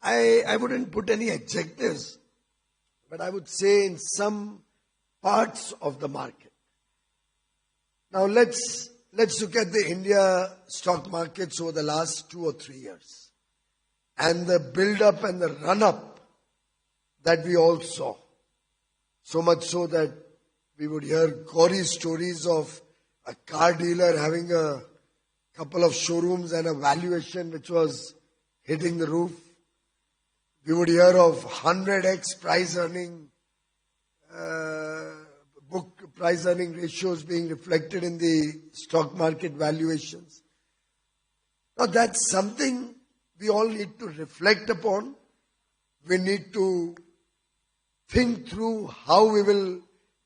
I wouldn't put any adjectives, but I would say in some parts of the market. Now let's look at the India stock markets over the last 2 or 3 years and the build-up and the run-up that we all saw. So much so that we would hear gory stories of a car dealer having a couple of showrooms and a valuation which was hitting the roof. We would hear of 100x price earning ratios being reflected in the stock market valuations. Now that's something we all need to reflect upon. We need to think through how we will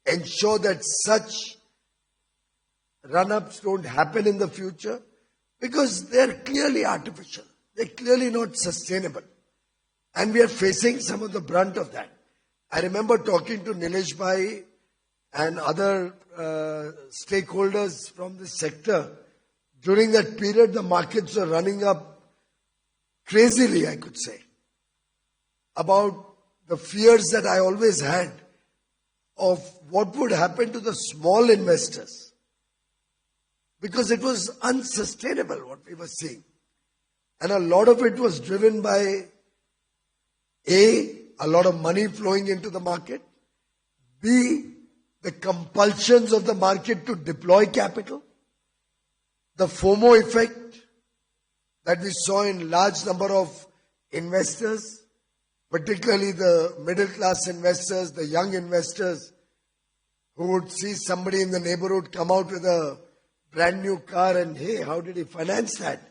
ensure that such run-ups don't happen in the future, because they're clearly artificial. They're clearly not sustainable. And we are facing some of the brunt of that. I remember talking to Nilesh Bhai and other stakeholders from the sector. During that period, the markets were running up crazily, I could say, about the fears that I always had of what would happen to the small investors, because it was unsustainable what we were seeing. And a lot of it was driven by A, lot of money flowing into the market, B, the compulsions of the market to deploy capital, the FOMO effect that we saw in large number of investors, particularly the middle class investors, the young investors who would see somebody in the neighborhood come out with a brand new car and, hey, how did he finance that?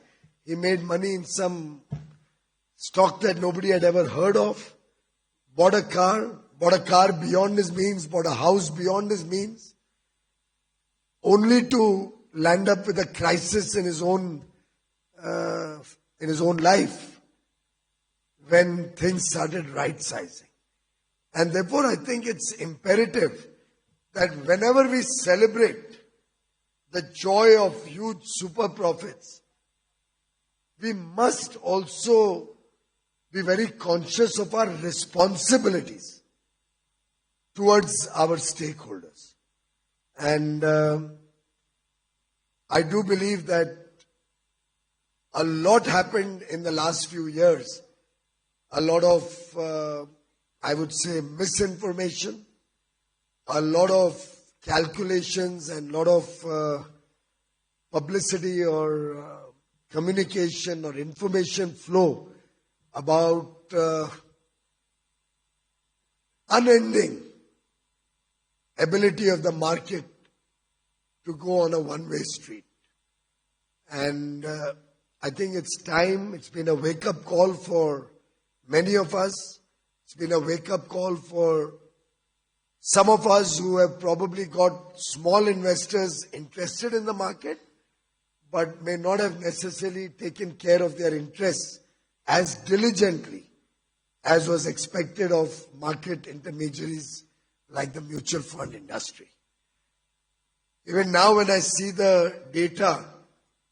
He made money in some stock that nobody had ever heard of, bought a car beyond his means, bought a house beyond his means, only to land up with a crisis in his own life when things started right-sizing. And therefore, I think it's imperative that whenever we celebrate the joy of huge super profits, we must also be very conscious of our responsibilities towards our stakeholders. And I do believe that a lot happened in the last few years. A lot of, I would say, misinformation, a lot of calculations and a lot of publicity or communication or information flow about unending ability of the market to go on a one-way street. And I think it's time. It's been a wake-up call for many of us. It's been a wake-up call for some of us who have probably got small investors interested in the market, but may not have necessarily taken care of their interests as diligently as was expected of market intermediaries like the mutual fund industry. Even now when I see the data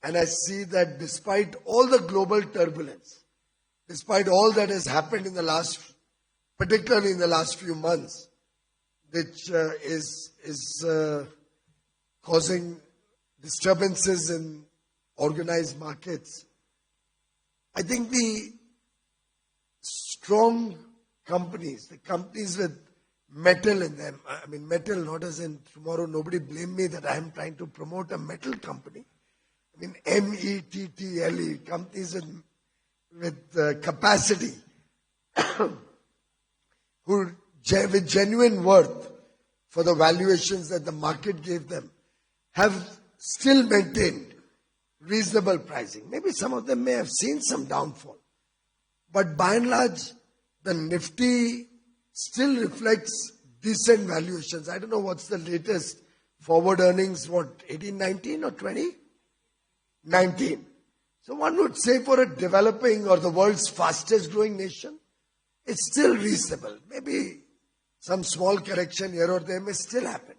and I see that despite all the global turbulence, despite all that has happened in the last, particularly in the last few months, which is causing disturbances in organized markets, I think the strong companies, the companies with metal in them, I mean metal not as in tomorrow nobody blame me that I am trying to promote a metal company. I mean METTLE, companies with capacity, who with genuine worth for the valuations that the market gave them, have still maintained reasonable pricing. Maybe some of them may have seen some downfall, but by and large, the Nifty still reflects decent valuations. I don't know what's the latest forward earnings, 18, 19 or 20? 19. So one would say for a developing or the world's fastest growing nation, it's still reasonable. Maybe some small correction here or there may still happen.